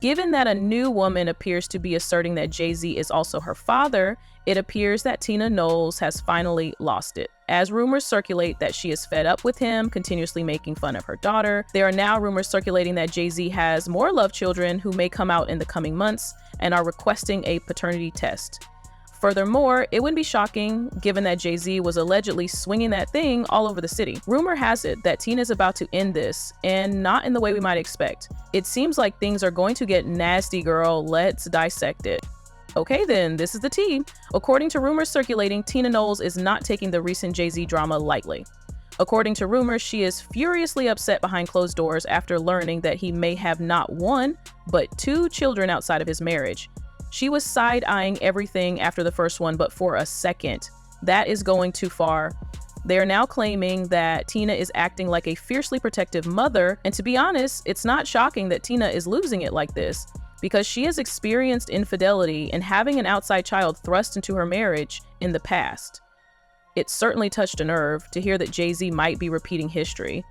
Given that a new woman appears to be asserting that Jay-Z is also her father, it appears that Tina Knowles has finally lost it. As rumors circulate that she is fed up with him, continuously making fun of her daughter, there are now rumors circulating that Jay-Z has more love children who may come out in the coming months and are requesting a paternity test. Furthermore, it wouldn't be shocking, given that Jay-Z was allegedly swinging that thing all over the city. Rumor has it that Tina's about to end this, and not in the way we might expect. It seems like things are going to get nasty, girl. Let's dissect it. Okay then, this is the tea. According to rumors circulating, Tina Knowles is not taking the recent Jay-Z drama lightly. According to rumors, she is furiously upset behind closed doors after learning that he may have not one, but 2 children outside of his marriage. She was side-eyeing everything after the first one, but for a second. That is going too far. They are now claiming that Tina is acting like a fiercely protective mother, and to be honest, it's not shocking that Tina is losing it like this, because she has experienced infidelity and having an outside child thrust into her marriage in the past. It certainly touched a nerve to hear that Jay-Z might be repeating history.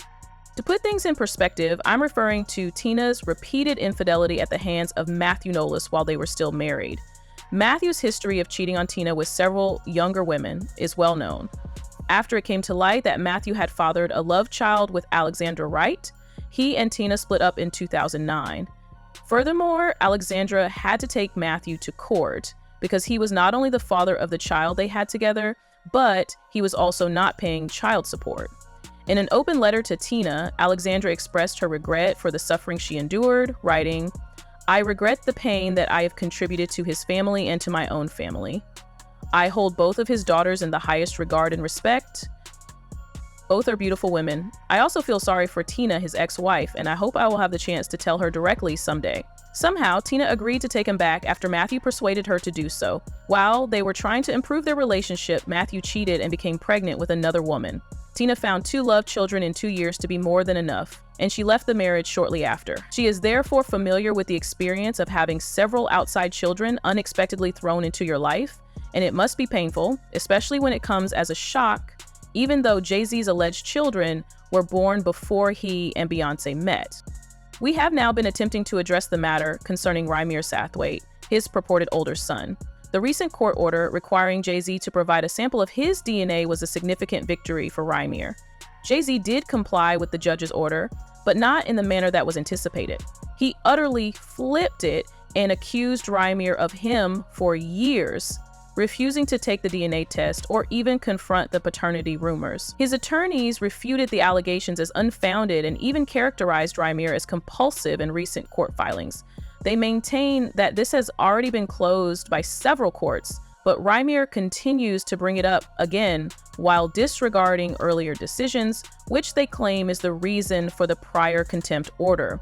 To put things in perspective, I'm referring to Tina's repeated infidelity at the hands of Matthew Knowles while they were still married. Matthew's history of cheating on Tina with several younger women is well known. After it came to light that Matthew had fathered a love child with Alexandra Wright, he and Tina split up in 2009. Furthermore, Alexandra had to take Matthew to court because he was not only the father of the child they had together, but he was also not paying child support. In an open letter to Tina, Alexandra expressed her regret for the suffering she endured, writing, "I regret the pain that I have contributed to his family and to my own family. I hold both of his daughters in the highest regard and respect. Both are beautiful women. I also feel sorry for Tina, his ex-wife, and I hope I will have the chance to tell her directly someday." Somehow, Tina agreed to take him back after Matthew persuaded her to do so. While they were trying to improve their relationship, Matthew cheated and became pregnant with another woman. Tina found 2 love children in 2 years to be more than enough, and she left the marriage shortly after. She is therefore familiar with the experience of having several outside children unexpectedly thrown into your life, and it must be painful, especially when it comes as a shock, even though Jay-Z's alleged children were born before he and Beyoncé met. We have now been attempting to address the matter concerning Rymir Sathwaite, his purported older son. The recent court order requiring Jay-Z to provide a sample of his DNA was a significant victory for Rymir. Jay-Z did comply with the judge's order, but not in the manner that was anticipated. He utterly flipped it and accused Rymir of him for years, refusing to take the DNA test or even confront the paternity rumors. His attorneys refuted the allegations as unfounded and even characterized Rymir as compulsive in recent court filings. They maintain that this has already been closed by several courts, but Rymir continues to bring it up again while disregarding earlier decisions, which they claim is the reason for the prior contempt order.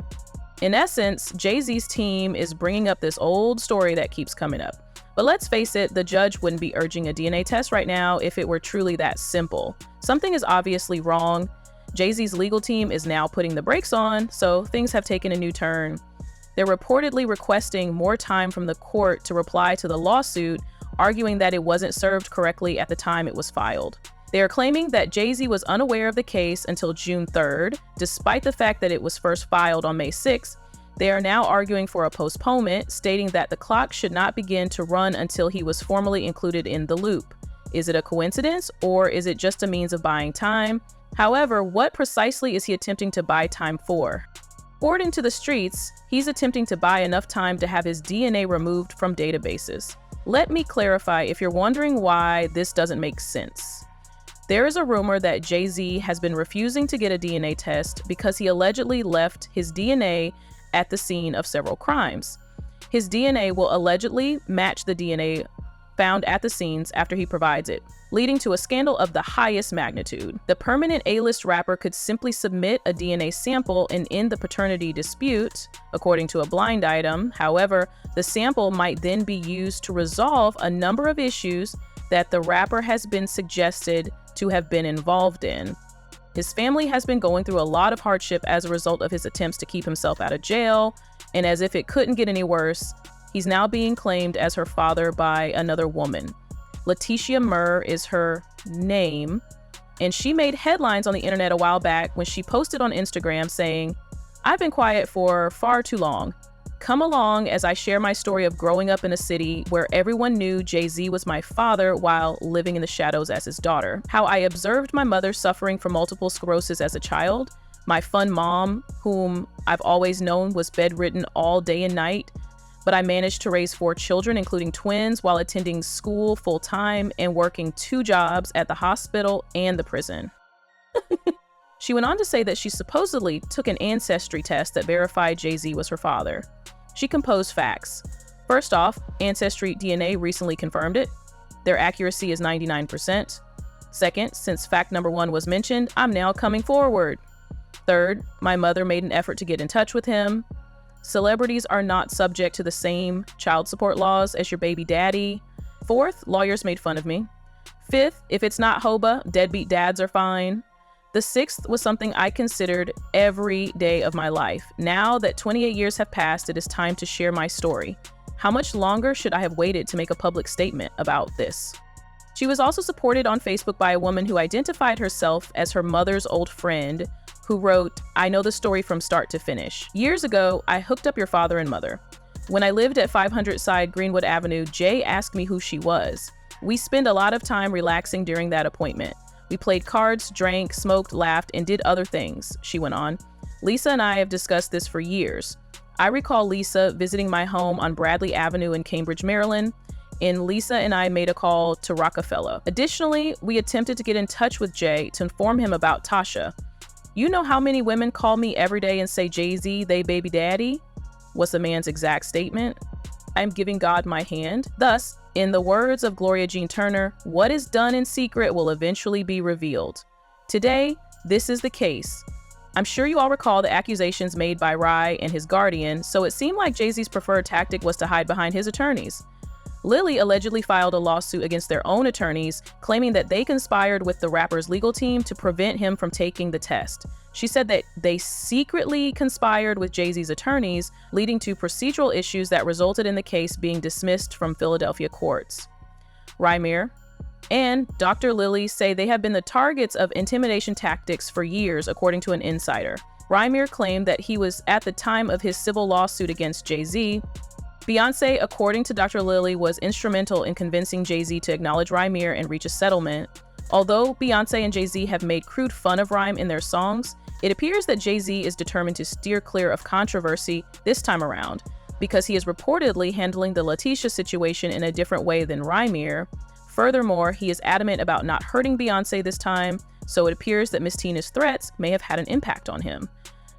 In essence, Jay-Z's team is bringing up this old story that keeps coming up. But let's face it, the judge wouldn't be urging a DNA test right now if it were truly that simple. Something is obviously wrong. Jay-Z's legal team is now putting the brakes on, so things have taken a new turn. They're reportedly requesting more time from the court to reply to the lawsuit, arguing that it wasn't served correctly at the time it was filed. They are claiming that Jay-Z was unaware of the case until June 3rd, despite the fact that it was first filed on May 6th. They are now arguing for a postponement, stating that the clock should not begin to run until he was formally included in the loop. Is it a coincidence, or is it just a means of buying time? However, what precisely is he attempting to buy time for? According to the streets, he's attempting to buy enough time to have his DNA removed from databases. Let me clarify if you're wondering why this doesn't make sense. There is a rumor that Jay-Z has been refusing to get a DNA test because he allegedly left his DNA at the scene of several crimes. His DNA will allegedly match the DNA found at the scenes after he provides it, leading to a scandal of the highest magnitude. The permanent A-list rapper could simply submit a DNA sample and end the paternity dispute, according to a blind item. However, the sample might then be used to resolve a number of issues that the rapper has been suggested to have been involved in. His family has been going through a lot of hardship as a result of his attempts to keep himself out of jail, and as if it couldn't get any worse, he's now being claimed as her father by another woman. Letitia Murr is her name, and she made headlines on the internet a while back when she posted on Instagram saying, "I've been quiet for far too long. Come along as I share my story of growing up in a city where everyone knew Jay-Z was my father while living in the shadows as his daughter. How I observed my mother suffering from multiple sclerosis as a child, my fun mom, whom I've always known was bedridden all day and night, but I managed to raise 4 children, including twins, while attending school full-time and working 2 jobs at the hospital and the prison. She went on to say that she supposedly took an ancestry test that verified Jay-Z was her father. She composed facts. First off, Ancestry DNA recently confirmed it. Their accuracy is 99%. Second, since fact number 1 was mentioned, I'm now coming forward. Third, my mother made an effort to get in touch with him. Celebrities are not subject to the same child support laws as your baby daddy. Fourth, lawyers made fun of me. Fifth, if it's not Hoba, deadbeat dads are fine. The sixth was something I considered every day of my life. Now that 28 years have passed, it is time to share my story. How much longer should I have waited to make a public statement about this? She was also supported on Facebook by a woman who identified herself as her mother's old friend, who wrote, "I know the story from start to finish. Years ago, I hooked up your father and mother. When I lived at 500 Side Greenwood Avenue, Jay asked me who she was. We spent a lot of time relaxing during that appointment. We played cards, drank, smoked, laughed, and did other things," she went on. "Lisa and I have discussed this for years. I recall Lisa visiting my home on Bradley Avenue in Cambridge, Maryland, and Lisa and I made a call to Rockefeller. Additionally, we attempted to get in touch with Jay to inform him about Tasha. You know how many women call me every day and say, 'Jay-Z, they baby daddy?' was the man's exact statement. I'm giving God my hand. Thus, in the words of Gloria Jean Turner, what is done in secret will eventually be revealed. Today, this is the case. I'm sure you all recall the accusations made by Rye and his guardian, so it seemed like Jay-Z's preferred tactic was to hide behind his attorneys. Lily allegedly filed a lawsuit against their own attorneys, claiming that they conspired with the rapper's legal team to prevent him from taking the test. She said that they secretly conspired with Jay-Z's attorneys, leading to procedural issues that resulted in the case being dismissed from Philadelphia courts. Rymir and Dr. Lily say they have been the targets of intimidation tactics for years, according to an insider. Rymir claimed that he was at the time of his civil lawsuit against Jay-Z. Beyoncé, according to Dr. Lily, was instrumental in convincing Jay-Z to acknowledge Rymir and reach a settlement. Although Beyoncé and Jay-Z have made crude fun of Rhyme in their songs, it appears that Jay-Z is determined to steer clear of controversy this time around, because he is reportedly handling the Letitia situation in a different way than Rymir. Furthermore, he is adamant about not hurting Beyoncé this time, so it appears that Miss Tina's threats may have had an impact on him.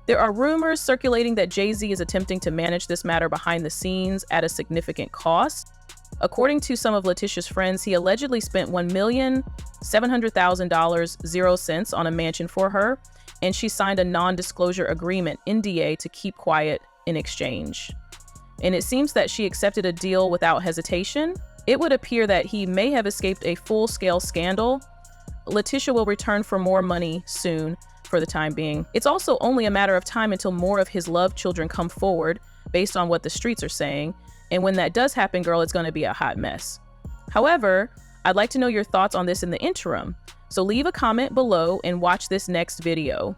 There are rumors circulating that Jay-Z is attempting to manage this matter behind the scenes at a significant cost. According to some of Letitia's friends, he allegedly spent $1,700,000 0 cents on a mansion for her, and she signed a non-disclosure agreement, NDA, to keep quiet in exchange. And it seems that she accepted a deal without hesitation. It would appear that he may have escaped a full-scale scandal. Letitia will return for more money soon. For the time being. It's also only a matter of time until more of his love children come forward, based on what the streets are saying. And when that does happen, girl, it's going to be a hot mess. However, I'd like to know your thoughts on this in the interim. So leave a comment below and watch this next video.